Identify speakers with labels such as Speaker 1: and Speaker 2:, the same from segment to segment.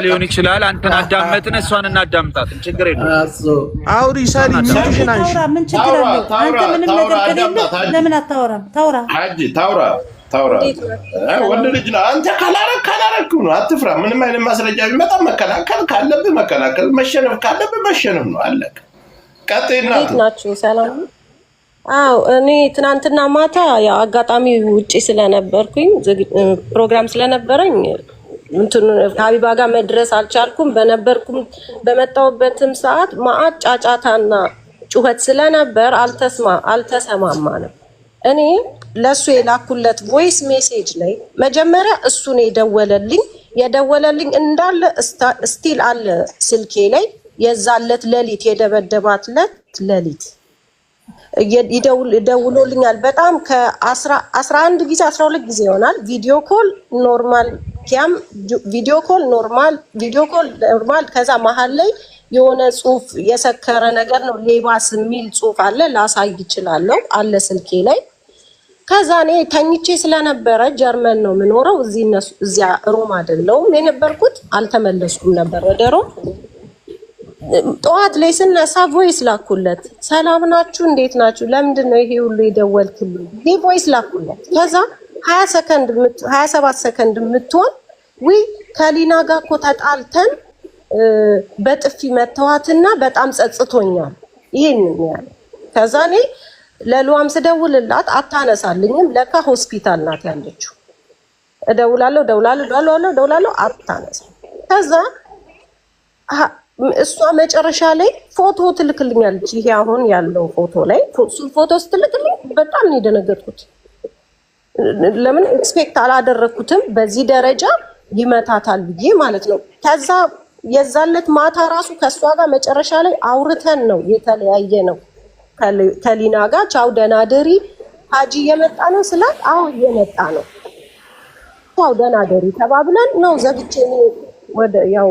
Speaker 1: ሊሆን ይችላል። አንተን አዳመጥን፣ እሷን እናዳምጣት። ችግር የለውም።
Speaker 2: አውሪ ሳሊ ምንድን ነው?
Speaker 3: ምን ችግር አለው? አንተ ምንም ነገር ከሌለ ለምን አታወራም? ታውራ
Speaker 4: ሀጂ ታውራ ወንድ ልጅ ነው። አንተ ካላረክ ነው። አትፍራ። ምንም አይነት ማስረጃ ቢመጣ መከላከል ካለብህ መከላከል፣ መሸነፍ ካለብህ መሸነፍ ነው። አለቀ። ቀጥይና
Speaker 5: ናችሁ። ሰላም። አዎ እኔ ትናንትና ማታ ያው አጋጣሚ ውጪ ስለነበርኩኝ ፕሮግራም ስለነበረኝ እንትን ሀቢባ ጋር መድረስ አልቻልኩም። በመጣሁበትም ሰዓት ማአት ጫጫታና ጩኸት ስለነበር አልተሰማማንም። እኔ ለሱ የላኩለት ቮይስ ሜሴጅ ላይ መጀመሪያ እሱ ነው የደወለልኝ እንዳለ ስቲል አለ ስልኬ ላይ። የዛለት ሌሊት የደበደባትለት ሌሊት ይደውሎልኛል። በጣም ከ11 ጊዜ 12 ጊዜ ይሆናል። ቪዲዮ ኮል ኖርማል ኪያም ቪዲዮ ኮል ኖርማል ከዛ መሀል ላይ የሆነ ጽሁፍ የሰከረ ነገር ነው። ሌባስ የሚል ጽሁፍ አለ። ላሳይ ይችላል አለ ስልኬ ላይ። ከዛ እኔ ተኝቼ ስለነበረ ጀርመን ነው የምኖረው፣ እዚያ ሮም አይደለሁም የነበርኩት። አልተመለስኩም ነበር ወደ ሮም። ጠዋት ላይ ስነሳ ቮይስ ላኩለት። ሰላም ናችሁ? እንዴት ናችሁ? ለምንድን ነው ይሄ ሁሉ የደወልክልኝ? ይሄ ቮይስ ላኩለት። ከዛ 27 ሰከንድ የምትሆን ከሊና ጋር እኮ ተጣልተን በጥፊ መተዋትና በጣም ጸጽቶኛል ይሄንን ያለ። ከዛ እኔ ለሉዋም ስደውልላት አታነሳልኝም። ለካ ሆስፒታል ናት ያለችው። እደውላለሁ አታነሳ። ከዛ እሷ መጨረሻ ላይ ፎቶ ትልክልኛለች። ይሄ አሁን ያለው ፎቶ ላይ እሱን ፎቶ ስትልክልኝ በጣም ነው የደነገጥኩት። ለምን ኤክስፔክት አላደረኩትም በዚህ ደረጃ ይመታታል ብዬ ማለት ነው። ከዛ የዛለት ማታ ራሱ ከሷ ጋር መጨረሻ ላይ አውርተን ነው የተለያየ ነው ከሊና ጋር። ቻው ደህና ደሪ ሀጂ እየመጣ ነው ስላት፣ አዎ እየመጣ ነው፣ ቻው ደህና ደሪ ተባብለን ነው ዘግቼ ወደ ያው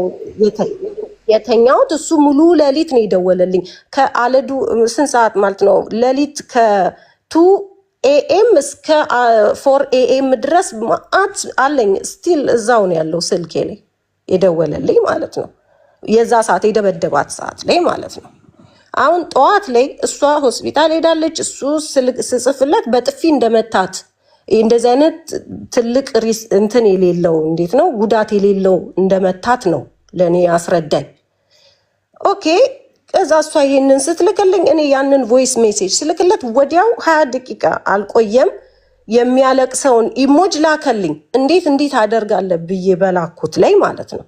Speaker 5: የተኛሁት። እሱ ሙሉ ሌሊት ነው የደወለልኝ። ከአለዱ ስንት ሰዓት ማለት ነው? ሌሊት ከ2 AM እስከ 4 AM ድረስ ማአት አለኝ። ስቲል እዛው ነው ያለው ስልኬ ላይ የደወለልኝ ማለት ነው። የዛ ሰዓት የደበደባት ሰዓት ላይ ማለት ነው። አሁን ጠዋት ላይ እሷ ሆስፒታል ሄዳለች። እሱ ስጽፍለት በጥፊ እንደመታት እንደዚህ አይነት ትልቅ እንትን የሌለው እንዴት ነው ጉዳት የሌለው እንደመታት ነው ለኔ አስረዳኝ። ኦኬ። ከዛ እሷ ይሄንን ስትልክልኝ እኔ ያንን ቮይስ ሜሴጅ ስልክለት ወዲያው 20 ደቂቃ አልቆየም የሚያለቅሰውን ኢሞጅ ላከልኝ። እንዴት አደርጋለሁ ብዬ በላኩት ላይ ማለት ነው።